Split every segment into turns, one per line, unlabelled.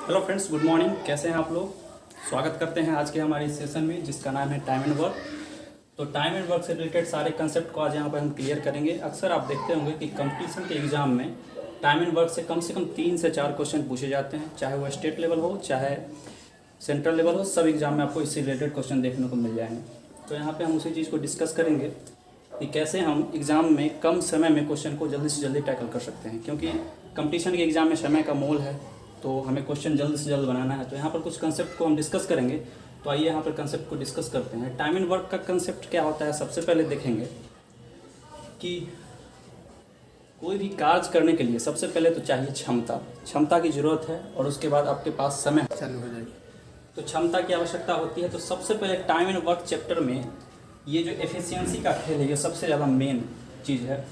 Hello friends, good morning. कैसे हैं आप लोग? स्वागत करते हैं आज के हमारे सेशन में जिसका नाम है टाइम एंड वर्क। तो टाइम एंड वर्क से रिलेटेड सारे कंसेप्ट को आज यहाँ पर हम क्लियर करेंगे। अक्सर आप देखते होंगे कि कंपटीशन के एग्जाम में टाइम एंड वर्क से कम 3 से 4 क्वेश्चन पूछे जाते हैं, चाहे वो स्टेट लेवल हो चाहे सेंट्रल लेवल हो। सब एग्जाम में आपको इससे रिलेटेड क्वेश्चन देखने को मिल जाएंगे। तो यहाँ पर हम उसी चीज़ को डिस्कस करेंगे कि कैसे हम एग्ज़ाम में कम समय में क्वेश्चन को जल्दी से जल्दी टैकल कर सकते हैं, क्योंकि कंपटीशन के एग्ज़ाम में समय का मोल है, तो हमें क्वेश्चन जल्द से जल्द बनाना है। तो यहाँ पर कुछ कंसेप्ट को हम डिस्कस करेंगे। तो आइए यहाँ पर कंसेप्ट को डिस्कस करते हैं। टाइम एंड वर्क का कंसेप्ट क्या होता है, सबसे पहले देखेंगे कि कोई भी कार्य करने के लिए सबसे पहले तो चाहिए क्षमता की ज़रूरत है, और उसके बाद आपके पास समय चालू हो जाएगी। तो क्षमता की आवश्यकता होती है। तो सबसे पहले टाइम एंड वर्क चैप्टर में ये जो एफिशिएंसी का खेल है, ये सबसे ज़्यादा मेन चीज़ है।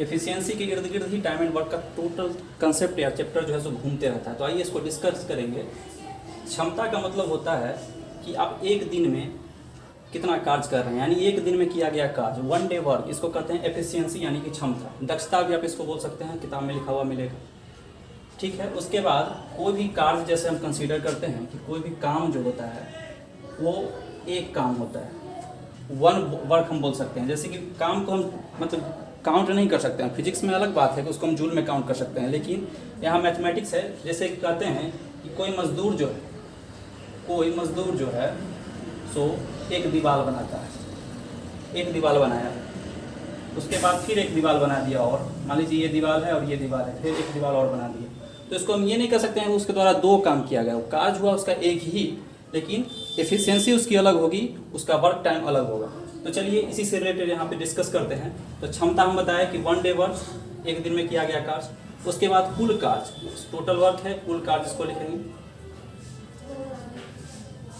एफिशिएंसी के इर्द गिर्द ही टाइम एंड वर्क का टोटल कंसेप्ट या चैप्टर जो है सो घूमते रहता है। तो आइए इसको डिस्कस करेंगे। क्षमता का मतलब होता है कि आप एक दिन में कितना कार्य कर रहे हैं, यानी एक दिन में किया गया कार्य, 1 डे वर्क, इसको कहते हैं एफिशिएंसी यानी कि क्षमता। दक्षता भी आप इसको बोल सकते हैं, किताब में लिखा हुआ मिलेगा, ठीक है। उसके बाद कोई भी कार्य जैसे हम कंसीडर करते हैं कि कोई भी काम जो होता है वो एक काम होता है, 1 वर्क हम बोल सकते हैं। जैसे कि काम को हम मतलब काउंट नहीं कर सकते हैं। फिजिक्स में अलग बात है कि उसको हम जूल में काउंट कर सकते हैं, लेकिन यहाँ मैथमेटिक्स है। जैसे कहते हैं कि कोई मजदूर जो है सो एक दीवार बनाता है, एक दीवार बनाया, उसके बाद फिर एक दीवार बना दिया, और मान लीजिए ये दीवार है और ये दीवार है, फिर एक दीवार और बना दी। तो इसको हम ये नहीं कह सकते हैं कि उसके द्वारा 2 काम किया गया। वो कार्य हुआ उसका एक ही, लेकिन एफिशिएंसी उसकी अलग होगी, उसका वर्क टाइम अलग होगा। तो चलिए इसी से रिलेटेड यहाँ पे डिस्कस करते हैं। तो क्षमता हम बताया कि 1 डे वर्क, एक दिन में किया गया कार्य। उसके बाद कुल कार्य, टोटल वर्क है, कुल कार्य इसको लिखेंगे।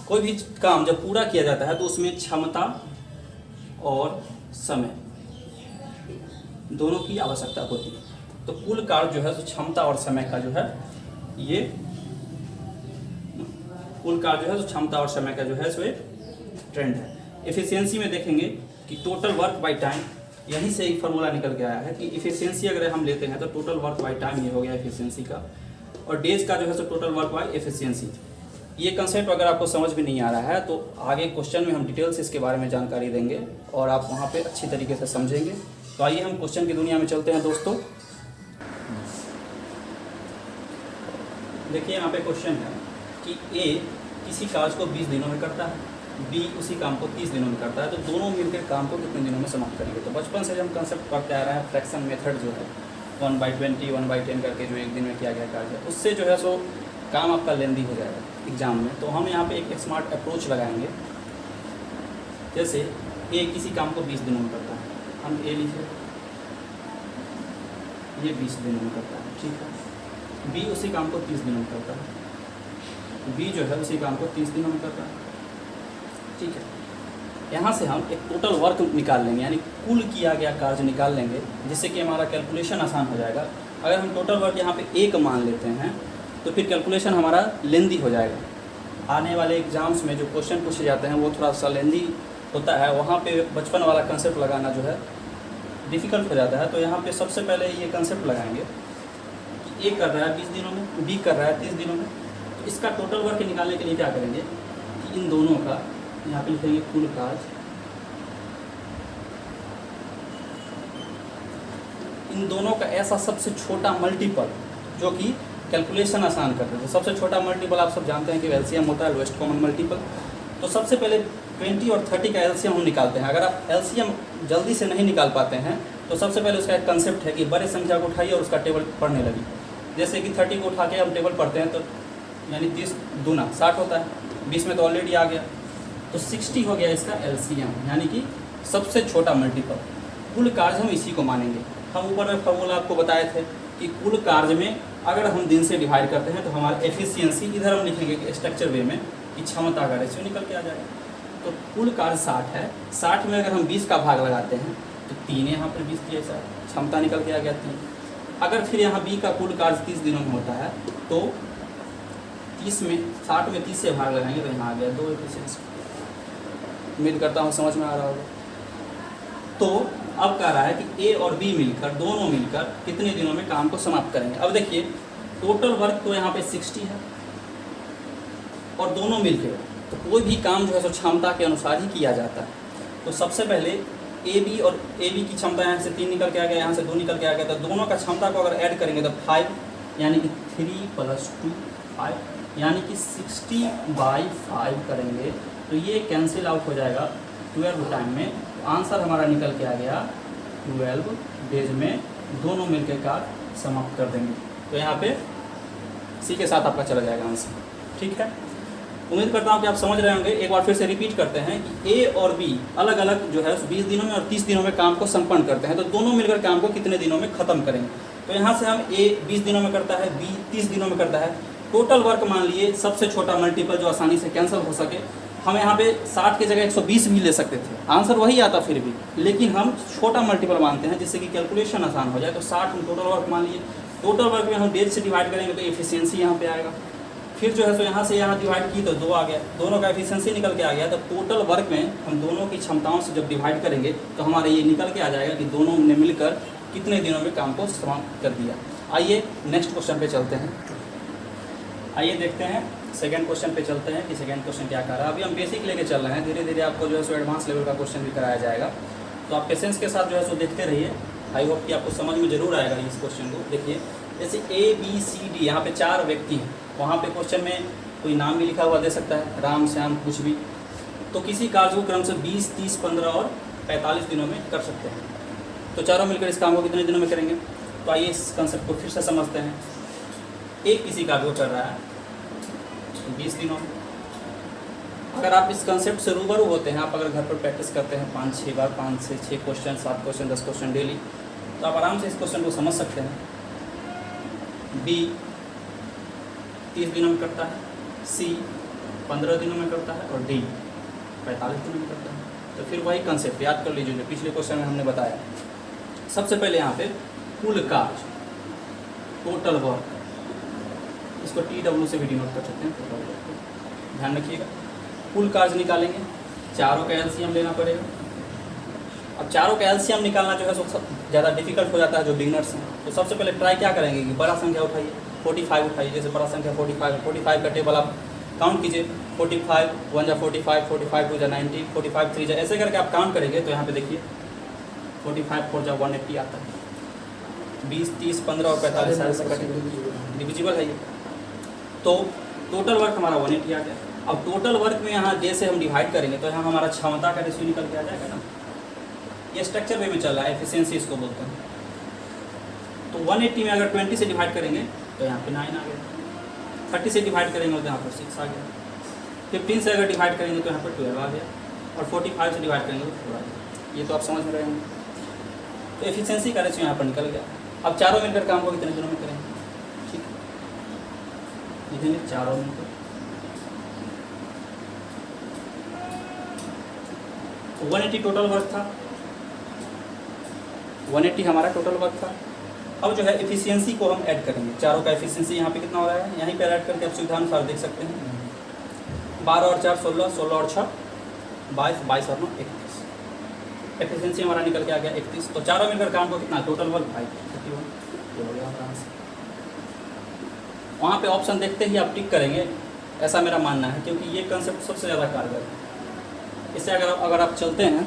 कोई भी काम जब पूरा किया जाता है तो उसमें क्षमता और समय दोनों की आवश्यकता होती है। तो कुल कार्य जो है तो क्षमता और समय का जो है ये कुल कार्य जो है तो क्षमता और समय का जो है सो एक ट्रेंड है। एफिशिएंसी में देखेंगे कि टोटल वर्क बाय टाइम, यहीं से एक फार्मूला निकल के आया है कि एफिशिएंसी अगर हम लेते हैं तो टोटल वर्क बाय टाइम ये हो गया एफिशिएंसी का, और डेज का जो है so total work by efficiency. ये कंसेप्ट अगर आपको समझ में नहीं आ रहा है तो आगे क्वेश्चन में हम डिटेल से इसके बारे में जानकारी देंगे और आप वहाँ पर अच्छी तरीके से समझेंगे। तो आइए हम क्वेश्चन की दुनिया में चलते हैं दोस्तों। देखिए यहाँ पे क्वेश्चन है कि ए किसी कार्य को 20 दिनों में करता है, बी उसी काम को 30 दिनों में करता है, तो दोनों मिलकर काम को कितने दिनों में समाप्त करेंगे। तो बचपन से हम कंसेप्ट पढ़ते आ रहे हैं, फ्रैक्शन मेथड जो है 1/20 1/10 करके जो एक दिन में किया गया कार्य है, उससे जो है सो काम आपका लेंदी हो जाएगा एग्जाम में। तो हम यहाँ पे एक स्मार्ट अप्रोच लगाएंगे। जैसे ए किसी काम को 20 दिनों में करता है, हम ए लिखे, ये 20 दिनों में करता है, ठीक है। बी उसी काम को 30 दिनों में करता है, बी जो है उसी काम को 30 दिनों में करता है, ठीक है। यहाँ से हम एक टोटल वर्क निकाल लेंगे, यानी कुल किया गया कार्य निकाल लेंगे, जिससे कि हमारा कैलकुलेशन आसान हो जाएगा। अगर हम टोटल वर्क यहाँ पे 1 मान लेते हैं तो फिर कैलकुलेशन हमारा लेंदी हो जाएगा। आने वाले एग्जाम्स में जो क्वेश्चन पूछे जाते हैं वो थोड़ा सा लेंदी होता है, वहाँ पे बचपन वाला कंसेप्ट लगाना जो है डिफ़िकल्ट हो जाता है। तो यहाँ पे सबसे पहले ये कंसेप्ट लगाएंगे कि ए कर रहा है 20 दिनों में, बी कर रहा है 30 दिनों में। तो इसका टोटल वर्क निकालने के लिए क्या करेंगे कि इन दोनों का यहाँ पे लिखेंगे कुल कार्य, इन दोनों का ऐसा सबसे छोटा मल्टीपल जो कि कैलकुलेशन आसान करते हैं। तो सबसे छोटा मल्टीपल आप सब जानते हैं कि एलसीएम होता है, लोएस्ट कॉमन मल्टीपल। तो सबसे पहले 20 और 30 का एलसीएम हम निकालते हैं। अगर आप एलसीएम जल्दी से नहीं निकाल पाते हैं तो सबसे पहले उसका एक कंसेप्ट है कि बड़े संख्या को उठाइए और उसका टेबल पढ़ने लगी। जैसे कि 30 को उठा के हम टेबल पढ़ते हैं तो यानी 30 दूना 60 होता है, 20 में तो ऑलरेडी आ गया, तो 60 हो गया इसका एलसीएम, यानी कि सबसे छोटा मल्टीपल। कुल कार्य हम इसी को मानेंगे। हम ऊपर में फार्मूला आपको बताए थे कि कुल कार्य में अगर हम दिन से डिवाइड करते हैं तो हमारा एफिशिएंसी, इधर हम लिखेंगे कि स्ट्रक्चर वे में कि क्षमता का रेशियो निकल के आ जाएगा। तो कुल कार्य 60 है, 60 में अगर हम 20 का भाग लगाते हैं तो 3 यहाँ पर 20 किया 60, क्षमता निकल के आ गया 3। अगर फिर यहाँ बी का कुल कार्य 30 दिनों में होता है तो 30 में 60 में 30 से भाग लगाएंगे तो यहाँ आ गया 2 एफिशिएंसी। उम्मीद करता हूँ समझ में आ रहा होगा। तो अब कह रहा है कि ए और बी मिलकर, दोनों मिलकर कितने दिनों में काम को समाप्त करेंगे। अब देखिए टोटल वर्क तो यहाँ पे 60 है, और दोनों मिलके, तो कोई भी काम जो है सो क्षमता के अनुसार ही किया जाता है। तो सबसे पहले ए बी और ए बी की क्षमता यहाँ से 3 निकल के आ गया, यहाँ से 2 निकल के आ गया, तो दोनों का क्षमता को अगर ऐड करेंगे तो 5 यानी कि 3 + 2 5 यानी कि 60/5 करेंगे तो ये कैंसिल आउट हो जाएगा 12 टाइम में। तो आंसर हमारा निकल के आ गया 12 डेज में दोनों मिलकर का समाप्त कर देंगे। तो यहाँ पे सी के साथ आपका चला जाएगा आंसर। ठीक है, उम्मीद करता हूँ कि आप समझ रहे होंगे। एक बार फिर से रिपीट करते हैं कि ए और बी अलग अलग जो है 20 दिनों में और 30 दिनों में काम को संपन्न करते हैं, तो दोनों मिलकर काम को कितने दिनों में ख़त्म करेंगे। तो यहाँ से हम ए 20 दिनों में करता है, बी 30 दिनों में करता है। टोटल वर्क मान लिए सबसे छोटा मल्टीपल जो आसानी से कैंसिल हो सके, हम यहाँ पे 60 की जगह 120 भी ले सकते थे, आंसर वही आता फिर भी, लेकिन हम छोटा मल्टीपल मानते हैं जिससे कि कैलकुलेशन आसान हो जाए। तो 60 हम टोटल वर्क मान लिए। टोटल वर्क में हम डेज से डिवाइड करेंगे तो एफिशिएंसी यहाँ पे आएगा। फिर जो है सो यहाँ से यहाँ डिवाइड की तो 2 आ गया, दोनों का एफिशिएंसी निकल के आ गया। तो टोटल वर्क में हम दोनों की क्षमताओं से जब डिवाइड करेंगे तो हमारा ये निकल के आ जाएगा कि दोनों ने मिलकर कितने दिनों में काम को समाप्त कर दिया। आइए नेक्स्ट क्वेश्चन पे चलते हैं। आइए देखते हैं सेकंड क्वेश्चन पे चलते हैं कि सेकंड क्वेश्चन क्या कर रहा है। अभी हम बेसिक लेके चल रहे हैं, धीरे धीरे आपको जो है सो एडवांस लेवल का क्वेश्चन भी कराया जाएगा। तो आप पेशेंस के साथ जो है सो देखते रहिए। आई होप कि आपको समझ में जरूर आएगा इस क्वेश्चन को। देखिए जैसे ए बी सी डी, यहाँ पे 4 व्यक्ति हैं, वहाँ पे क्वेश्चन में कोई नाम भी लिखा हुआ दे सकता है, राम श्याम कुछ भी। तो किसी कार्य को क्रम से 20, 30, 15 और 45 दिनों में कर सकते हैं। तो चारों मिलकर इस काम को कितने दिनों में करेंगे। तो आइए इस कंसेप्ट को फिर से समझते हैं। एक किसी कार्य को कर रहा है 20 दिनों में। अगर आप इस कंसेप्ट से रूबरू होते हैं, आप अगर घर पर प्रैक्टिस करते हैं 5-6 बार, 5 से 6 क्वेश्चन, 7 क्वेश्चन, 10 क्वेश्चन डेली, तो आप आराम से इस क्वेश्चन को समझ सकते हैं। बी 30 दिनों में करता है, सी 15 दिनों में करता है और डी 45 दिनों में करता है। तो फिर वही कंसेप्ट याद कर लीजिए जो पिछले क्वेश्चन में हमने बताया। सबसे पहले यहाँ पे कुल कार्य, टोटल वर्क, इसको TW से भी डिनोट कर सकते हैं, टोटल वर्क को ध्यान रखिएगा। कुल कार्य निकालेंगे, चारों का एलसीएम लेना पड़ेगा। अब चारों का एलसीएम निकालना जो है सो ज़्यादा डिफिकल्ट हो जाता है जो बिगनर्स हैं। तो सबसे पहले ट्राई क्या करेंगे कि बड़ा संख्या उठाइए, 45 उठाइए। जैसे बड़ा संख्या 45 है, 45 का टेबल आप काउंट कीजिए, 45 1 जा 45, 45 2 जा 90, 45 3 जा, ऐसे करके आप काउंट करेंगे तो यहाँ पे देखिए 45 4 जा 180 आता है। 20, 30, 15 और 45 सारे से कटेंगे, डिविजिबल है ये। तो टोटल वर्क हमारा 180 आ गया। अब टोटल वर्क में यहाँ जैसे हम डिवाइड करेंगे तो यहाँ हमारा क्षमता का रेशियो निकल के आ जाएगा ना। ये स्ट्रक्चर वे में चल रहा है, एफिशिएंसी इसको बोलते हैं। तो 180 में अगर 20 से डिवाइड करेंगे तो यहाँ पे 9 आ गया, 30 से डिवाइड करेंगे तो यहाँ पर 6 आ गया, 15 से अगर डिवाइड करेंगे तो यहाँ पर 12 आ गया, और 45 से डिवाइड करेंगे तो 4 आ गया। ये तो आप समझ में रहे होंगे। तो एफिशिएंसी का रेशियो यहाँ पर निकल गया। अब चारों मिलकर काम को कितने दिनों में करेंगे, ठीक है, लिखेंगे चारों मिलकर। 180 टोटल वर्क था, 180 हमारा टोटल वर्क था। अब जो है एफिशिएंसी को हम ऐड करेंगे। चारों का एफिशिएंसी यहाँ पे कितना हो रहा है, यहीं पे ऐड करके आप सुविधानुसार देख सकते हैं। 12 और 4 16, 16 और 6 22, 22 और 9 31। एफिशिएंसी हमारा निकल के आ गया 31। तो चारों मिलकर काम को कितना, टोटल वर्क 31, ये हो गया हमारा आंसर। वहाँ पे ऑप्शन देखते ही आप टिक करेंगे, ऐसा मेरा मानना है, क्योंकि ये कंसेप्ट सबसे ज़्यादा कारगर है। इससे अगर आप चलते हैं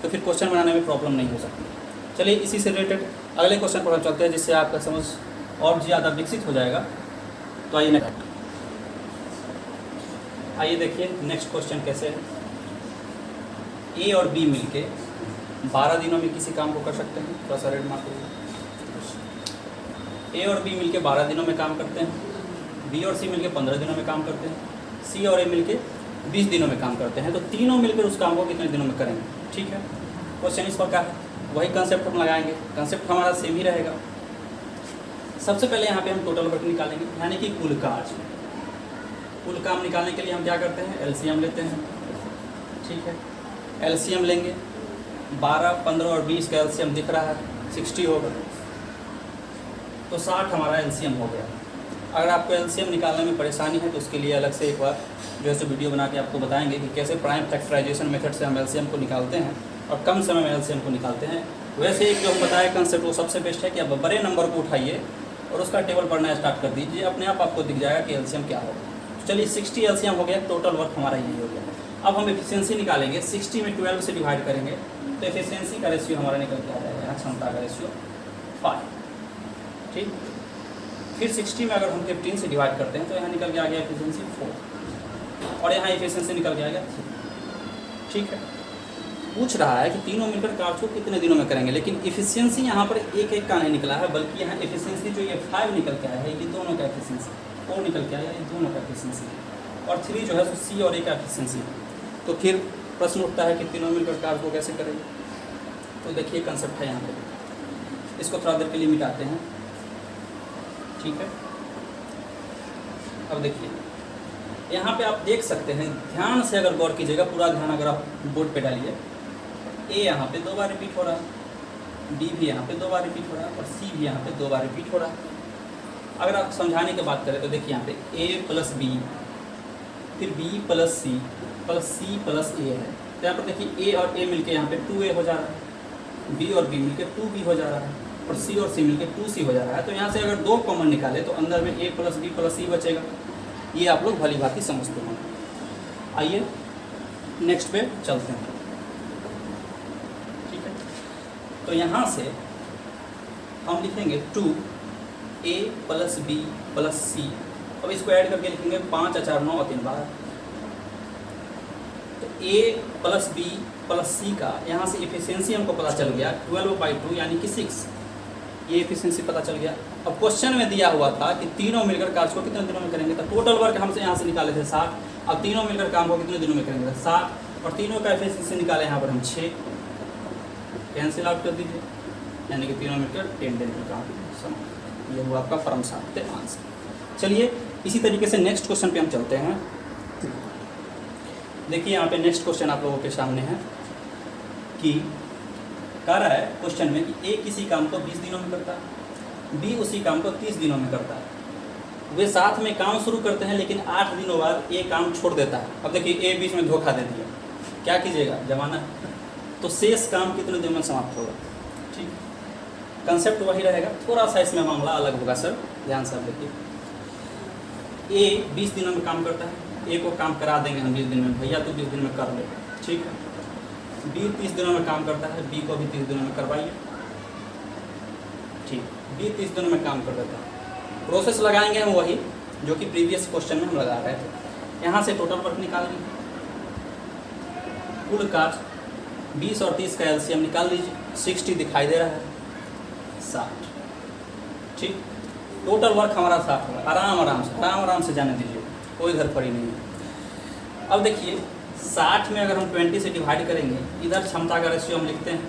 तो फिर क्वेश्चन बनाने में प्रॉब्लम नहीं हो सकती। चलिए इसी से रिलेटेड अगले क्वेश्चन पर हम चलते हैं, जिससे आपका समझ और ज़्यादा विकसित हो जाएगा। तो आइए नेक्स्ट, आइए देखिए नेक्स्ट क्वेश्चन कैसे है। ए और बी मिलके 12 दिनों में किसी काम को कर सकते हैं। थोड़ा सा रेड मार्क लीजिए। ए और बी मिलके 12 दिनों में काम करते हैं, बी और सी मिलके 15 दिनों में काम करते हैं, सी और ए मिलके 20 दिनों में काम करते हैं। तो तीनों मिलकर उस काम को कितने दिनों में करेंगे, ठीक है। क्वेश्चन इस प्रकार है, वही कंसेप्ट हम लगाएंगे, कंसेप्ट हमारा सेम ही रहेगा। सबसे पहले यहाँ पे हम टोटल वर्क निकालेंगे, यानी कि कुल कार्य। कुल काम निकालने के लिए हम क्या करते हैं, एलसीएम लेते हैं, ठीक है। एलसीएम लेंगे, 12, 15 और 20 का एलसीएम दिख रहा है, 60 होगा, तो 60 हमारा एलसीएम हो गया। अगर आपको एलसीएम निकालने में परेशानी है तो उसके लिए अलग से एक बार जो है सो वीडियो बना के आपको बताएंगे कि कैसे प्राइम फैक्टराइजेशन मेथड से हम एलसीएम को निकालते हैं और कम समय में एलसीएम को निकालते हैं। वैसे एक जो हम बताया कंसेप्ट वो सबसे बेस्ट है कि आप बड़े नंबर को उठाइए और उसका टेबल पढ़ना स्टार्ट कर दीजिए, अपने आप आपको दिख जाएगा कि एलसीएम क्या होगा। चलिए 60 एलसीएम हो गया, टोटल वर्क हमारा यही हो गया। अब हम एफिशिएंसी निकालेंगे, 60 में 12 से डिवाइड करेंगे तो एफिशिएंसी का रेशियो हमारा निकल के आ जाएगा, यहाँ क्षमता का रेशियो 5, ठीक। फिर 60 में अगर हम 15 से डिवाइड करते हैं तो यहाँ निकल के आ गया एफिशिएंसी 4, और यहाँ एफिशिएंसी निकल के आ गया 3, ठीक है। पूछ रहा है कि तीनों मिलकर कार्य को कितने दिनों में करेंगे, लेकिन एफिशिएंसी यहाँ पर एक एक का नहीं निकला है, बल्कि यहाँ एफिशिएंसी जो ये 5 निकल के आया है ये दोनों का एफिशिएंसी, 4 निकल के आया ये दोनों का एफिशिएंसी, और 3 जो है तो सी और ए का एफिशिएंसी है। तो फिर प्रश्न उठता है कि तीनों मिलकर कार्य को कैसे करेंगे। तो देखिए कंसेप्ट है यहाँ पे, इसको थोड़ा देर के लिए मिटाते हैं, ठीक है। अब देखिए यहाँ पे आप देख सकते हैं, ध्यान से अगर गौर कीजिएगा, पूरा ध्यान अगर आप बोर्ड पे डालिए, ए यहाँ पे 2 बार रिपीट हो रहा है, बी भी यहाँ पे 2 बार रिपीट हो रहा है, और सी भी यहाँ पे 2 बार रिपीट हो रहा है। अगर आप समझाने की बात करें तो देखिए यहाँ पे ए प्लस बी, फिर बी प्लस सी प्लस ए है, तो यहाँ पर देखिए ए और ए मिलके यहाँ पे 2a हो जा रहा है, बी और बी मिलके 2b हो जा रहा है, और सी और सी मिलके 2c हो जा रहा है। तो यहाँ से अगर 2 कॉमन निकाले तो अंदर में a प्लस बी प्लस सी बचेगा। ये आप लोग भली भांति समझते हैं। आइए नेक्स्ट पे चलते हैं, ठीक है। तो यहाँ से हम लिखेंगे 2a प्लस बी प्लस सी, अब इसको ऐड करके लिखेंगे 5 4 9 और 3 12। तो a प्लस बी प्लस सी का यहाँ से एफिशिएंसी हमको पता चल गया 12/2 यानी कि 6, ये एफिशिएंसी पता चल गया। अब क्वेश्चन में दिया हुआ था कि तीनों मिलकर कार्य को कितने दिनों में करेंगे, तो टोटल वर्क हमसे यहाँ से निकाले थे 60, अब तीनों मिलकर काम को कितने दिनों में करेंगे 60, और तीनों का एफिशिएंसी निकाले यहाँ पर हम 6, कैंसिल आउट कर दीजिए, यानी कि तीनों मिलकर 10 दिन में काम समाप्त। ये हुआ आपका फर्म साथ आंसर। चलिए इसी तरीके से नेक्स्ट क्वेश्चन पे हम चलते हैं। देखिए यहाँ पे नेक्स्ट क्वेश्चन आप लोगों के सामने है कि कह रहा है क्वेश्चन में कि ए किसी काम को 20 दिनों में करता है, बी उसी काम को 30 दिनों में करता है, वे साथ में काम शुरू करते हैं लेकिन 8 दिनों बाद ए काम छोड़ देता है। अब देखिए ए बीच में धोखा दे दिया, क्या कीजिएगा, जमाना, तो शेष काम कितने दिनों में समाप्त होगा, ठीक। कंसेप्ट वही रहेगा, थोड़ा सा इसमें मामला अलग होगा सर, ध्यान से देखिए। ए 20 दिनों में काम करता है, ए को काम करा देंगे हम 20 दिन में, भैया तो 20 दिन में कर ले, ठीक है। बी 30 दिनों में काम करता है, बी को भी 30 दिनों में करवाइए, ठीक। बी 30 दिनों में काम कर देता है, प्रोसेस लगाएंगे हम वही जो कि प्रीवियस क्वेश्चन में हम लगा रहे थे। यहाँ से टोटल वर्क निकालेंगे, कुल कार्य 20 और 30 का एलसीएम निकाल लीजिए, 60 दिखाई दे रहा है, 60, ठीक। टोटल वर्क हमारा 60 होगा, आराम से जाने दीजिए, कोई धड़पड़ी नहीं है। अब देखिए 60 में अगर हम 20 से डिवाइड करेंगे, इधर क्षमता का रेशियो हम लिखते हैं,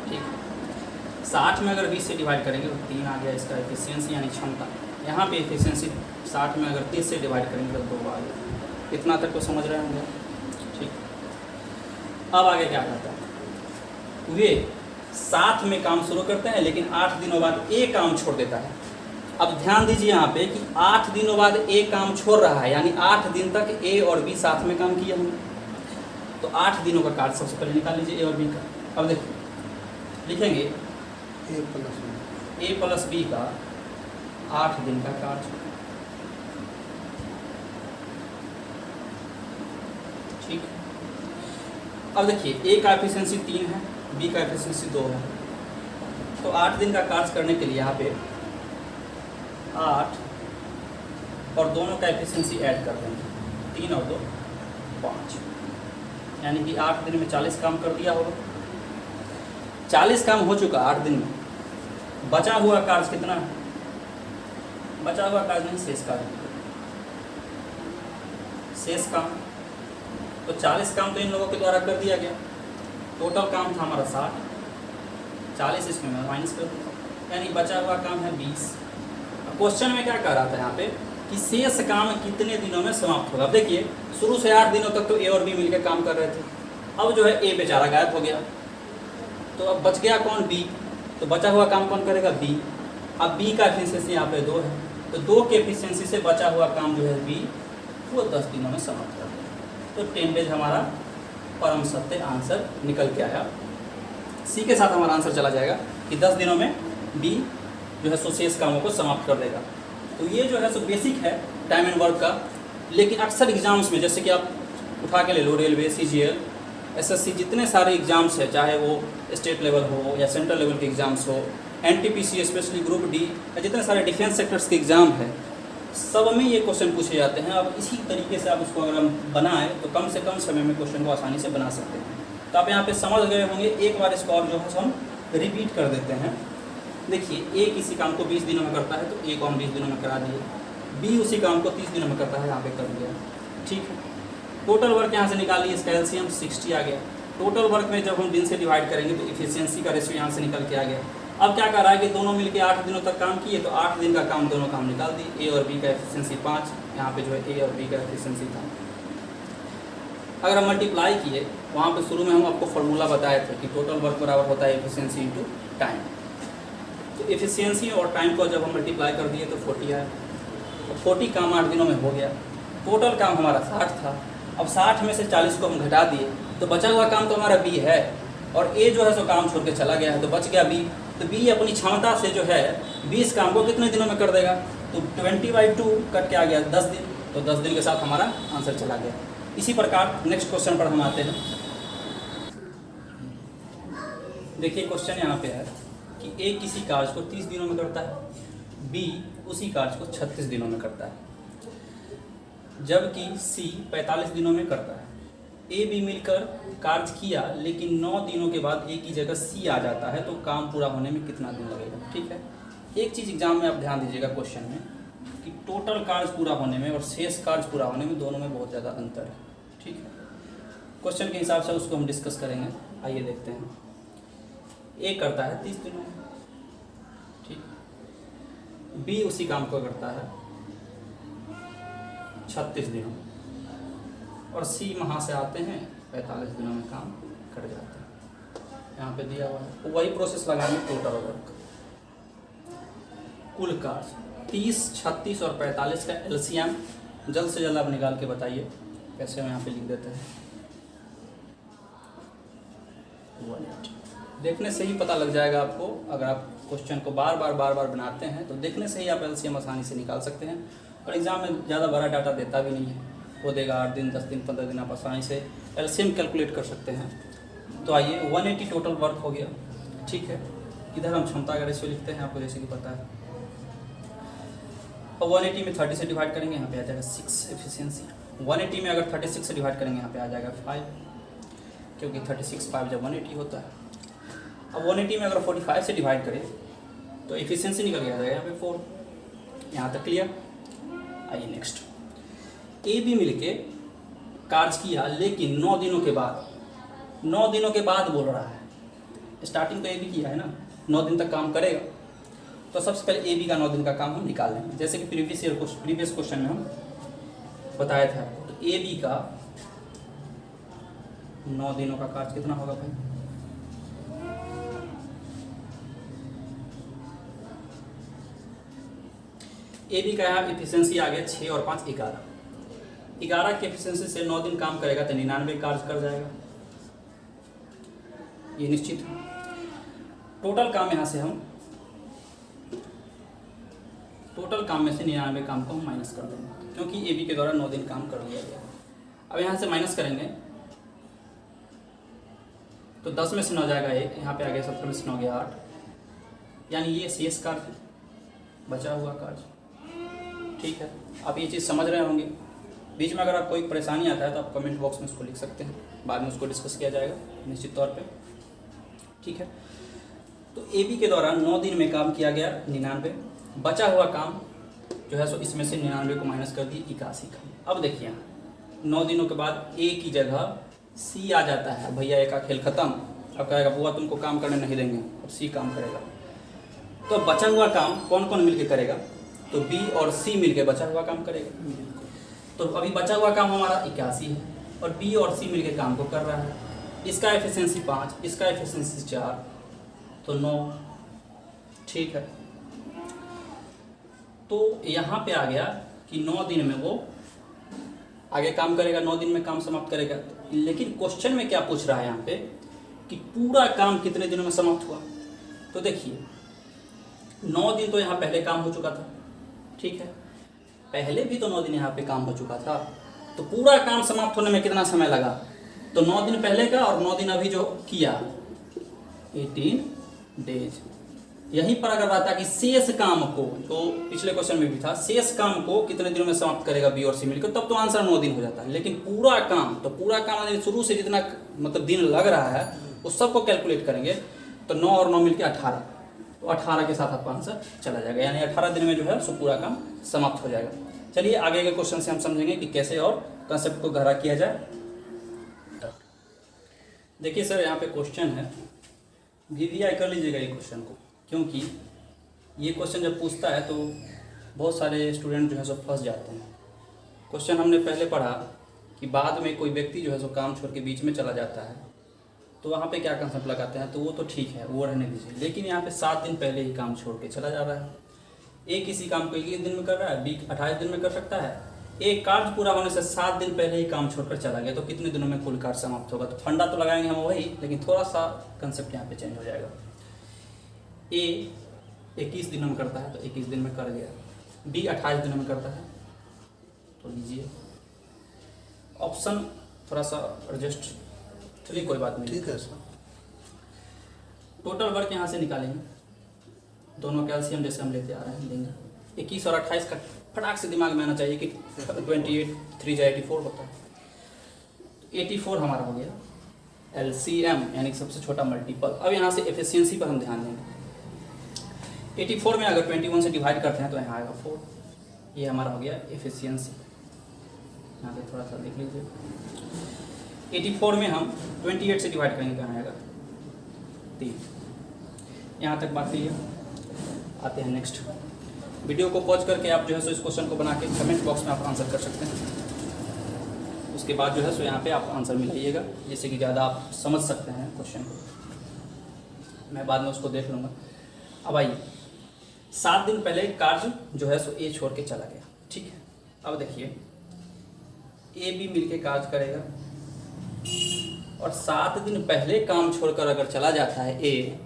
ठीक। 60 में अगर 20 से डिवाइड करेंगे तो 3 आ गया इसका एफिशिएंसी यानी क्षमता। यहाँ पे एफिशिएंसी 60 में अगर 30 से डिवाइड करेंगे तो 2 आ गया। इतना तक तो समझ रहे होंगे, ठीक। अब आगे क्या करता है, वे साथ में काम शुरू करते हैं लेकिन 8 दिनों बाद ए काम छोड़ देता है। अब ध्यान दीजिए यहाँ पे कि 8 दिनों बाद ए काम छोड़ रहा है, यानी 8 दिन तक ए और बी साथ में काम किया हमने, तो 8 दिनों का कार्य सबसे पहले निकाल लीजिए ए और बी का। अब देखिए लिखेंगे ए प्लस बी का 8 दिन का कार्य, ठीक। अब देखिए ए का एफिशिएंसी 3 है, बी का एफिशिएंसी 2 है, तो 8 दिन का कार्य करने के लिए यहाँ पे 8 और दोनों का एफिशिएंसी ऐड कर देंगे, 3 और 2 5, यानी कि 8 दिन में 40 काम कर दिया होगा। 40 काम हो चुका 8 दिन में, बचा हुआ कार्य कितना है, बचा हुआ कार्य नहीं, शेष कार्य, शेष काम। तो 40 काम तो इन लोगों के द्वारा कर दिया गया, टोटल काम था हमारा 60, 40 इसमें माइनस कर दिया, यानी बचा हुआ काम है 20। क्वेश्चन में क्या कह रहा था यहाँ पे कि शेष काम कितने दिनों में समाप्त होगा। अब देखिए शुरू से 8 दिनों तक तो ए और बी मिलकर काम कर रहे थे, अब जो है ए बेचारा गायब हो गया, तो अब बच गया कौन, बी, तो बचा हुआ काम कौन करेगा, बी। अब बी का एफिशिएंसी यहाँ पे 2 है, तो 2 के एफिशिएंसी से बचा हुआ काम जो है बी, वो 10 दिनों में समाप्त कर देगा। तो 10 डेज हमारा परम सत्य आंसर निकल के आया। सी के साथ हमारा आंसर चला जाएगा कि 10 दिनों में बी जो है शेष कामों को समाप्त कर देगा। तो ये जो है सो बेसिक है टाइम एंड वर्क का। लेकिन अक्सर एग्जाम्स में, जैसे कि आप उठा के ले लो, रेलवे, CGL, SSC, जितने सारे एग्जाम्स हैं, चाहे वो स्टेट लेवल हो या सेंट्रल लेवल के एग्जाम्स हो, NTPC स्पेशली ग्रुप D, या जितने सारे डिफेंस सेक्टर्स के एग्जाम है, सब में ये क्वेश्चन पूछे जाते हैं। अब इसी तरीके से आप उसको अगर हम बनाएं तो कम से कम समय में क्वेश्चन को आसानी से बना सकते हैं। तो आप यहाँ पे समझ गए होंगे। एक बार इसको और जो है हम रिपीट कर देते हैं। देखिए, A किसी काम को 20 दिनों में करता है तो A को हम 20 दिनों में करा दिए। B उसी काम को 30 दिनों में करता है, यहाँ पे कर दिया। ठीक है, टोटल वर्क यहाँ से निकालिए, इसका LCM 60 आ गया। टोटल वर्क में जब हम दिन से डिवाइड करेंगे तो इफिशियंसी का रेशियो यहाँ से निकल के आ गया। अब क्या कर रहा है कि दोनों मिलके 8 दिनों तक काम किए, तो 8 दिन का काम दोनों काम निकाल दिए। A और B का एफिशिएंसी 5, यहाँ पे जो है A और B का एफिशिएंसी था। अगर हम मल्टीप्लाई किए, वहाँ पे शुरू में हम आपको फॉर्मूला बताए थे कि टोटल वर्क बराबर होता है एफिशिएंसी इंटू टाइम। तो एफिशिएंसी और टाइम को जब हम मल्टीप्लाई कर दिए तो 40 आया। तो 40 काम 8 दिनों में हो गया। टोटल काम हमारा 60 था। अब 60 में से 40 को हम घटा दिए तो बचा हुआ काम तो हमारा B है, और A जो है सो काम छोड़ के चला गया है, तो बच गया B। तो B अपनी क्षमता से जो है 20 काम को कितने दिनों में कर देगा, तो 20/2 कट के आ गया 10 दिन। तो 10 दिन के साथ हमारा आंसर चला गया। इसी प्रकार नेक्स्ट क्वेश्चन पर हम आते हैं। देखिए, क्वेश्चन यहाँ पे है कि A किसी कार्य को 30 दिनों में करता है, B उसी कार्य को 36 दिनों में करता है, जबकि C 45 दिनों में करता है। A B मिलकर कार्य किया, लेकिन 9 दिनों के बाद A की जगह C आ जाता है, तो काम पूरा होने में कितना दिन लगेगा। ठीक है, एक चीज़ एग्जाम में आप ध्यान दीजिएगा क्वेश्चन में कि टोटल कार्य पूरा होने में और शेष कार्य पूरा होने में दोनों में बहुत ज़्यादा अंतर है। ठीक है, क्वेश्चन के हिसाब से उसको हम डिस्कस करेंगे। आइए देखते हैं। A करता है 30 दिनों में, ठीक। B उसी काम को करता है 36 दिनों में, और C वहाँ से आते हैं 45 दिनों में काम कर जाते हैं। यहाँ पे दिया हुआ है, वही प्रोसेस लगाएंगे। टोटल वर्क, कुल कार्य 30, 36 और 45 का LCM जल्द से जल्द आप निकाल के बताइए कैसे। हम यहाँ पे लिख देते हैं 180। देखने से ही पता लग जाएगा आपको। अगर आप क्वेश्चन को बार बार बनाते हैं तो देखने से ही आप LCM आसानी से निकाल सकते हैं। और एग्ज़ाम में ज़्यादा बड़ा डाटा देता भी नहीं है, वो देगा 8 दिन, 10 दिन, 15 दिन, आप आसानी से LCM कैलकुलेट कर सकते हैं। तो आइए, 180 टोटल वर्क हो गया। ठीक है, इधर हम क्षमता का रेशियो लिखते हैं, आपको जैसे कि पता है। और 180 में 30 से डिवाइड करेंगे, यहाँ पे आ जाएगा 6 एफिशिएंसी। 180 में अगर 36 से डिवाइड करेंगे, यहाँ पे आ जाएगा 5, क्योंकि 36 5 जब 180 होता है। अब 180 में अगर 45 से डिवाइड करें तो एफिशिएंसी निकल के आ जाएगा यहाँ पे 4। यहाँ तक क्लियर। आइए नेक्स्ट। A B मिलके कार्य किया, लेकिन 9 दिनों के बाद, 9 दिनों के बाद बोल रहा है। स्टार्टिंग तो A B किया है ना, 9 दिन तक काम करेगा। तो सबसे पहले A B का 9 दिन का काम हम निकाल लेंगे, जैसे कि प्रीवियस क्वेश्चन में हम बताया था। तो A B का 9 दिनों का कार्य कितना होगा भाई? A B का यहाँ एफिशिएंसी आ गया 6 और 5 11। 11 की एफिशिएंसी से 9 दिन काम करेगा तो 99 कार्य कर जाएगा, ये निश्चित है। टोटल काम यहाँ से हम टोटल काम में से 99 काम को हम माइनस कर देंगे, क्योंकि A B के द्वारा 9 दिन काम कर लिया गया। अब यहाँ से माइनस करेंगे तो 10 में से 9 जाएगा 1, यहाँ पे आ गया 17 में से 9 गया 8, यानी ये शेष कार्य, बचा हुआ कार्य। ठीक है, आप ये चीज़ समझ रहे होंगे। बीच में अगर आपको कोई परेशानी आता है तो आप कमेंट बॉक्स में उसको लिख सकते हैं, बाद में उसको डिस्कस किया जाएगा निश्चित तौर पे। ठीक है, तो A B के द्वारा 9 दिन में काम किया गया 99, बचा हुआ काम जो है सो इसमें से 99 को माइनस कर दिए 81 का। अब देखिए 9 दिनों के बाद A की जगह C आ जाता है। भैया A का खेल खत्म। अब कहेगा बुआ तुमको काम करने नहीं देंगे, अब C काम करेगा। तो बचा हुआ काम कौन कौन मिलके करेगा? तो B और C मिलके बचा हुआ काम करेगा। तो अभी बचा हुआ काम हमारा 81 है और B और C मिलके काम को कर रहा है। इसका एफिशिएंसी 5, इसका एफिशिएंसी 4, तो 9। ठीक है, तो यहाँ पे आ गया कि 9 दिन में वो आगे काम करेगा, 9 दिन में काम समाप्त करेगा। लेकिन क्वेश्चन में क्या पूछ रहा है यहाँ पे कि पूरा काम कितने दिनों में समाप्त हुआ? तो देखिए 9 दिन तो यहाँ पहले काम हो चुका था, ठीक है, पहले भी तो 9 दिन यहाँ पे काम हो चुका था, तो पूरा काम समाप्त होने में कितना समय लगा, तो 9 दिन पहले का और 9 दिन अभी जो किया 18 डेज। यहीं पर अगर रहता कि शेष काम को, जो पिछले क्वेश्चन में भी था, शेष काम को कितने दिनों में समाप्त करेगा बी और सी मिलकर, तब तो आंसर 9 दिन हो जाता है। लेकिन पूरा काम, तो पूरा काम शुरू से जितना मतलब दिन लग रहा है उस सबको कैलकुलेट करेंगे, तो 9 और 9 मिलकर 18, तो 18 के साथ आपका आंसर चला जाएगा, यानी 18 दिन में जो है सो पूरा काम समाप्त हो जाएगा। चलिए आगे के क्वेश्चन से हम समझेंगे कि कैसे और कंसेप्ट को गहरा किया जाए। देखिए सर, यहाँ पे क्वेश्चन है, वीवीआई कर लीजिएगा ये क्वेश्चन को, क्योंकि ये क्वेश्चन जब पूछता है तो बहुत सारे स्टूडेंट जो है सो फंस जाते हैं। क्वेश्चन हमने पहले पढ़ा कि बाद में कोई व्यक्ति जो है सो काम छोड़ के बीच में चला जाता है, तो वहाँ पे क्या कंसेप्ट लगाते हैं, तो वो तो ठीक है, वो रहने दीजिए। लेकिन यहाँ पे 7 दिन पहले ही काम छोड़ के चला जा रहा है। ए किसी काम को 21 दिन में कर रहा है, बी 28 दिन में कर सकता है। एक कार्य पूरा होने से 7 दिन पहले ही काम छोड़कर चला गया, तो कितने दिनों में कुल कार्य समाप्त होगा। तो फंडा तो लगाएंगे हम वही, लेकिन थोड़ा सा कंसेप्ट यहाँ पे चेंज हो जाएगा। ए 21 दिनों में करता है तो 21 दिन में कर गया, बी 28 दिनों में करता है, तो लीजिए ऑप्शन थोड़ा सा एडजस्ट, चलिए कोई बात नहीं,
ठीक है सर।
टोटल वर्क यहाँ से निकालेंगे, दोनों कैल्शियम जैसे हम लेते आ रहे हैं देंगे। 21 और 28 का फटाक से दिमाग में आना चाहिए कि 28 3 जा 84 होता है, 84 हमारा हो गया LCM, यानी सबसे छोटा मल्टीपल। अब यहाँ से एफिशिएंसी पर हम ध्यान देंगे। 84 में अगर 21 से डिवाइड करते हैं तो यहाँ आएगा 4, ये हमारा हो गया एफिशिएंसी। यहाँ पे थोड़ा सा देख लीजिए, 84 में हम 28 से डिवाइड करेंगे तो यहाँ आएगा 3। यहाँ तक बात क्लियर। आते हैं नेक्स्ट। वीडियो को पॉज करके आप जो है सो इस क्वेश्चन को बना के कमेंट बॉक्स में आप आंसर कर सकते हैं। उसके बाद जो है सो यहाँ पे आप आंसर मिलाइएगा, जिससे कि ज़्यादा आप समझ सकते हैं क्वेश्चन को। मैं बाद में उसको देख लूँगा। अब आइए, 7 दिन पहले कार्य जो है सो ए छोड़ के चला गया, ठीक है। अब देखिए, ए बी मिलके कार्य करेगा, और 7 दिन पहले काम छोड़कर अगर चला जाता है ए,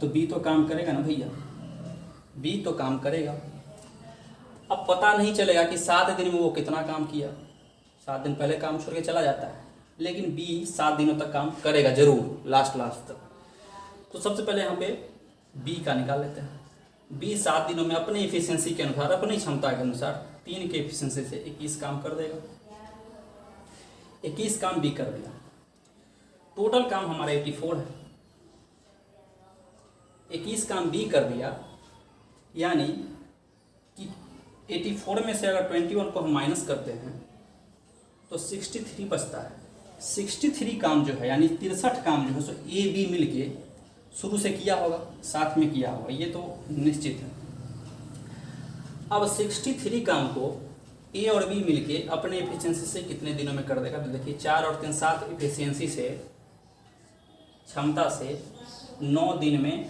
तो बी तो काम करेगा ना भैया, बी तो काम करेगा। अब पता नहीं चलेगा कि 7 दिन में वो कितना काम किया। 7 दिन पहले काम छोड़ के चला जाता है, लेकिन बी 7 दिनों तक काम करेगा जरूर, लास्ट तक। तो सबसे पहले यहाँ पे बी का निकाल लेते हैं। बी 7 दिनों में अपनी एफिशिएंसी के अनुसार, अपनी क्षमता के अनुसार 3 के एफिशिएंसी से 21 काम कर देगा। 21 काम बी कर दिया, टोटल काम हमारा 84 है। 21 काम बी कर दिया, यानी कि 84 में से अगर 21 को हम माइनस करते हैं तो 63 बचता है। 63 काम जो है, यानी 63 काम जो है सो ए बी मिल के शुरू से किया होगा, साथ में किया होगा, ये तो निश्चित है। अब 63 काम को ए और बी मिलके अपने एफिशिएंसी से कितने दिनों में कर देगा, तो देखिए 4 और 3 7 एफिशिएंसी से, क्षमता से 9 दिन में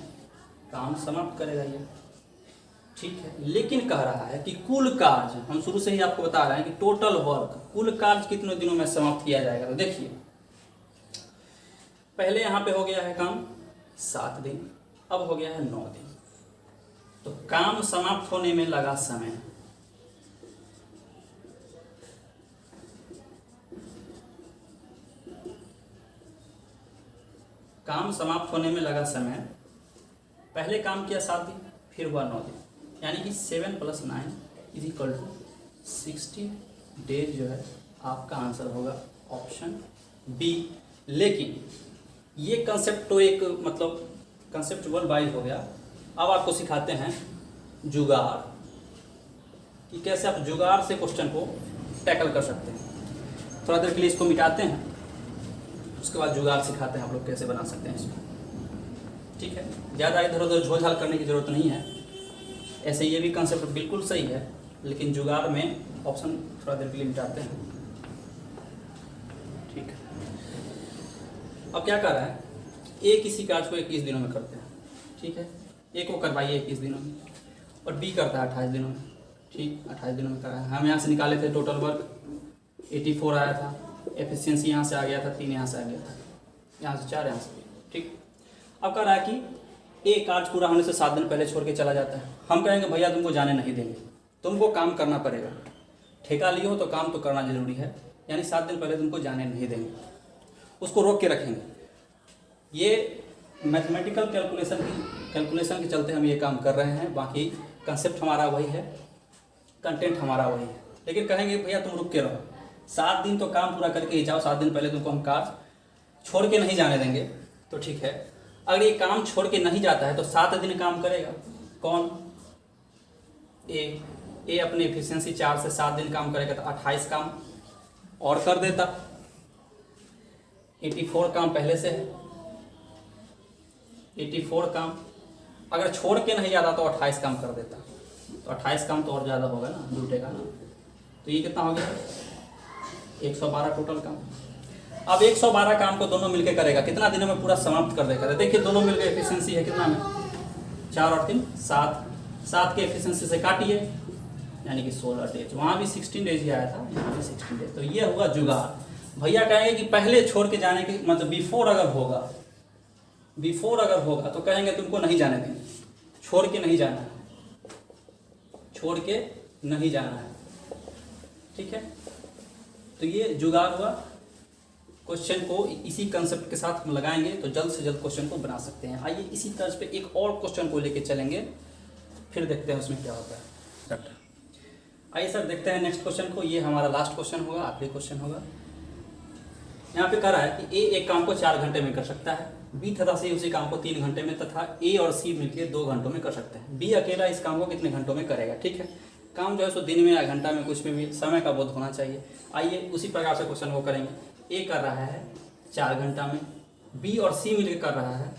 काम समाप्त करेगा ये, ठीक है। लेकिन कह रहा है कि कुल कार्य, हम शुरू से ही आपको बता रहे हैं कि टोटल वर्क, कुल कार्य कितने दिनों में समाप्त किया जाएगा। तो देखिए, पहले यहाँ पे हो गया है काम 7 दिन, अब हो गया है 9 दिन, तो काम समाप्त होने में लगा समय, काम समाप्त होने में लगा समय, पहले काम किया 7 दिन, फिर हुआ 9 दिन, यानी कि 7 + 9 = 60 डेज जो है आपका आंसर होगा ऑप्शन बी। लेकिन ये कंसेप्ट तो एक मतलब कंसेप्चुअल वाइज हो गया। अब आपको सिखाते हैं जुगाड़, कि कैसे आप जुगाड़ से क्वेश्चन को टैकल कर सकते हैं। थोड़ा देर के लिए इसको मिटाते हैं, उसके बाद जुगाड़ सिखाते हैं आप लोग कैसे बना सकते हैं इसको, ठीक है। ज़्यादा इधर उधर झोल झाल करने की ज़रूरत नहीं है। ऐसे ये भी कंसेप्ट बिल्कुल सही है, लेकिन जुगाड़ में ऑप्शन थोड़ा देर के लिए मिटाते हैं, ठीक है। अब क्या कर रहा है, ए किसी कार्य को 21 दिनों में करते हैं, ठीक है। ए को करवाइए 21 दिनों में, और बी करता है 28 दिनों में, ठीक, 28 दिनों में कर रहा है। हम यहाँ से निकाले थे टोटल वर्क 84 आया था, एफिशिएंसी यहाँ से आ गया था 3, यहाँ से आ गया था, यहाँ से 4, यहाँ से 3, ठीक। अब कह रहा है कि ए कार्य पूरा होने से 7 दिन पहले छोड़ के चला जाता है। हम कहेंगे भैया तुमको जाने नहीं देंगे, तुमको काम करना पड़ेगा। ठेका लिए हो तो काम तो करना जरूरी है, यानी 7 दिन पहले तुमको जाने नहीं देंगे, उसको रोक के रखेंगे। ये मैथमेटिकल कैलकुलेशन के चलते हम ये काम कर रहे हैं, बाकी कंसेप्ट हमारा वही है, कंटेंट हमारा वही है। लेकिन कहेंगे भैया तुम रुक के रहो, 7 दिन तो काम पूरा करके ही जाओ, 7 दिन पहले तुमको हम कार छोड़ के नहीं जाने देंगे, तो ठीक है। अगर ये काम छोड़ के नहीं जाता है तो 7 दिन काम करेगा कौन? ए अपनी एफिशिएंसी 4 से 7 दिन काम करेगा तो 28 काम और कर देता। 84 काम पहले से है, 84 काम अगर छोड़ के नहीं जाता तो 28 काम कर देता, तो 28 काम तो और ज़्यादा होगा ना, जुटेगा ना। तो ये कितना हो गया? 112 टोटल काम। अब 112 काम को दोनों मिलके करेगा, कितना दिनों में पूरा समाप्त कर देगा। देखिए दोनों मिलकर एफिशिएंसी है कितना में, 4 और 3 7, 7 के एफिशिएंसी से काटिए यानी कि 16 डेज। वहाँ भी 16 डेज ही आया था, यहाँ भी 16 डेज। तो ये हुआ जुगाड़। भैया कहेंगे कि पहले छोड़ के जाने के मतलब बिफोर अगर होगा तो कहेंगे तुमको नहीं जाने देंगे, छोड़ के नहीं जाना है, छोड़ के नहीं जाना है, ठीक है। तो ये जुगाड़ हुआ। क्वेश्चन को इसी कंसेप्ट के साथ हम लगाएंगे तो जल्द से जल्द क्वेश्चन को बना सकते हैं। आइए इसी तर्ज पे एक और क्वेश्चन को लेके चलेंगे, फिर देखते हैं उसमें क्या होता है। आइए सर देखते हैं नेक्स्ट क्वेश्चन को। ये हमारा लास्ट क्वेश्चन होगा, आखिरी क्वेश्चन होगा। यहाँ पे कह रहा है कि ए एक काम को 4 घंटे में कर सकता है, बी तथा सी उसी काम को 3 घंटे में, तथा ए और सी मिलकर 2 घंटों में कर सकते हैं। बी अकेला इस काम को कितने घंटों में करेगा, ठीक है। काम जो है सो दिन में या घंटा में, कुछ में भी समय का बोध होना चाहिए। आइए उसी प्रकार से क्वेश्चन को करेंगे। ए कर रहा है 4 घंटा में, बी और सी मिलकर कर रहा है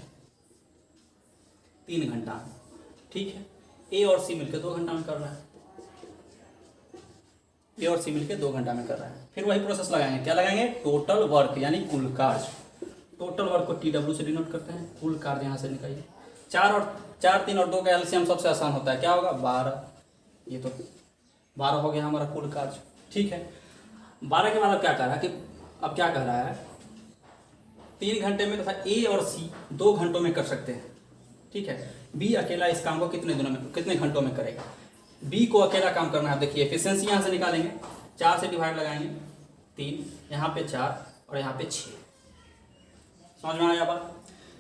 3 घंटा में, ठीक है। ए और सी मिलकर 2 घंटा में कर रहा है, ए और सी मिलकर 2 घंटा में कर रहा है। फिर वही प्रोसेस लगाएंगे, क्या लगाएंगे? टोटल वर्क यानी कुल कार्य। टोटल वर्क को TW से डिनोट करते हैं, कुल कार्य यहाँ से निकालिए। 4 3 और 2 का एलसीएम सबसे आसान होता है, क्या होगा? 12। ये तो 12 हो गया हमारा कुल कार्य, ठीक है। 12 के बाद अब क्या कह रहा है कि अब क्या कह रहा है? 3 घंटे में तथा ए और सी 2 घंटों में कर सकते हैं, ठीक है। बी अकेला इस काम को कितने घंटों में करेगा? बी को अकेला काम करना है। देखिए एफिशिएंसी यहाँ से निकालेंगे, 4 से डिवाइड लगाएंगे 3, यहाँ पे 4 और यहाँ पे 6। समझ में आया बात?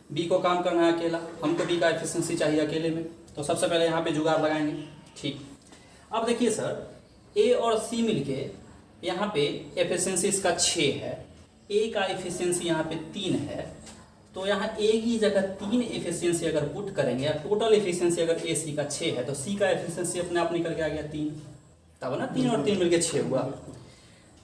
बी को काम करना है अकेला, हमको बी का एफिशिएंसी चाहिए अकेले में, तो सबसे पहले यहाँ पे जुगाड़ लगाएंगे, ठीक। अब देखिए सर, ए और सी मिलके यहाँ पे एफिशिएंसी इसका 6 है, ए का एफिशिएंसी यहाँ पे 3 है, तो यहाँ ए की जगह 3 एफिशिएंसी अगर पुट करेंगे, या टोटल एफिशिएंसी अगर ए सी का 6 है तो सी का एफिशिएंसी अपने आप निकल के आ गया 3, तब ना 3 और 3 मिलके 6 हुआ,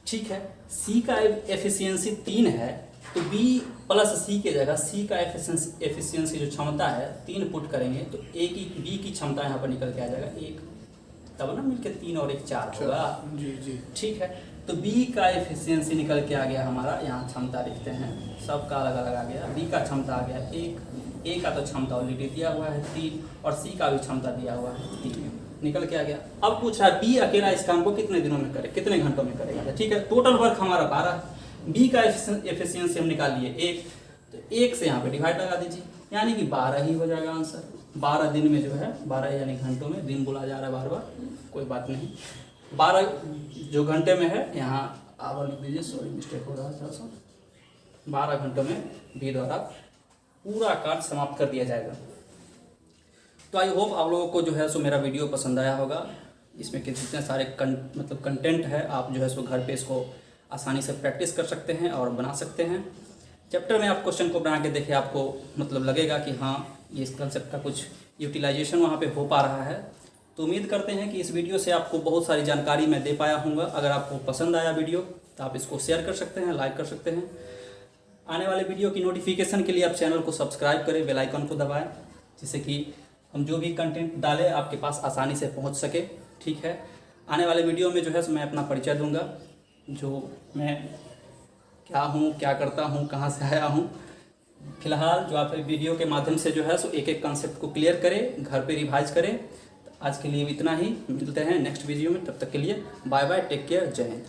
ठीक है। सी का एफिशिएंसी 3 है तो बी प्लस सी के जगह सी का एफिशिएंसी जो क्षमता है 3 पुट करेंगे तो बी की क्षमता यहाँ पर निकल के आ जाएगा 1, तब ना मिलके 3 और 1 4 होगा, जी, ठीक है। तो बी का एफिशिएंसी निकल के आ गया हमारा, यहाँ क्षमता लिखते हैं, सबका अलग अलग आ गया। बी का क्षमता आ गया 1, ए का तो क्षमता ऑलरेडी दिया हुआ है 3, और सी का भी क्षमता दिया हुआ है 3, निकल के आ गया। अब पूछ रहा है बी अकेला इस काम को कितने दिनों में करे, कितने घंटों में करेगा, ठीक है। टोटल वर्क हमारा 12, बी का एफिशिएंसी हम निकाल लिए 1, तो 1 से यहाँ पे डिवाइड लगा दीजिए, यानी कि 12 ही हो जाएगा आंसर। 12 दिन में जो है, 12 यानी घंटों में, दिन बोला जा रहा है बार बार, कोई बात नहीं। 12 जो घंटे में है, यहाँ आवर लिख दीजिए, सॉरी मिस्टेक हो रहा है थोड़ा सा। 12 घंटों में बी द्वारा पूरा कार्य समाप्त कर दिया जाएगा। तो आई होप आप लोगों को जो है सो मेरा वीडियो पसंद आया होगा। इसमें के जितने सारे कंटेंट है, आप जो है सो घर पे इसको आसानी से प्रैक्टिस कर सकते हैं और बना सकते हैं। चैप्टर में आप क्वेश्चन को बना के देखें, आपको मतलब लगेगा कि हाँ ये इस कंसेप्ट का कुछ यूटिलाइजेशन वहाँ पे हो पा रहा है। तो उम्मीद करते हैं कि इस वीडियो से आपको बहुत सारी जानकारी मैं दे पाया हूँगा। अगर आपको पसंद आया वीडियो तो आप इसको शेयर कर सकते हैं, लाइक कर सकते हैं। आने वाले वीडियो की नोटिफिकेशन के लिए आप चैनल को सब्सक्राइब करें, बेल आइकन को दबाएं, जिससे कि हम जो भी कंटेंट डालें आपके पास आसानी से पहुँच सके, ठीक है। आने वाले वीडियो में जो है मैं अपना परिचय दूँगा, जो मैं क्या हूँ, क्या करता हूँ, कहाँ से आया हूँ। फिलहाल जो आप वीडियो के माध्यम से जो है सो एक एक कंसेप्ट को क्लियर करें, घर पे रिवाइज करें। आज के लिए इतना ही, मिलते हैं नेक्स्ट वीडियो में, तब तक के लिए बाय बाय, टेक केयर, जय हिंद।